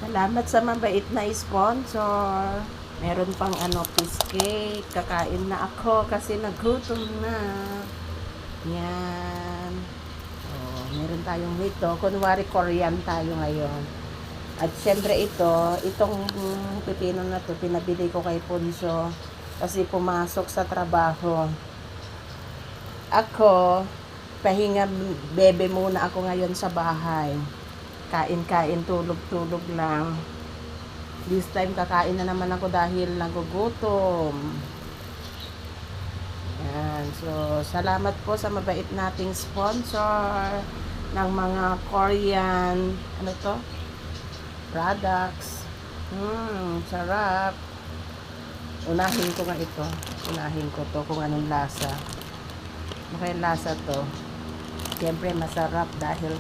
Salamat sa mabait na sponsor. Meron pang piece cake. Kakain na ako kasi nagutom na. Yan. Oh, meron tayong nito. Kunwari Korean tayo ngayon. At syempre itong pipino na to, pinabili ko kay Punso kasi pumasok sa trabaho. Ako, pahinga bebe muna ako ngayon sa bahay. Kain-kain, tulog-tulog lang. This time kakain na naman ako dahil nagugutom. Yan. So, salamat po sa mabait nating sponsor ng mga Korean, products. Sarap. Unahin ko nga ito. Unahin ko to kung anong lasa. Ano kaya lasa to? Siyempre masarap dahil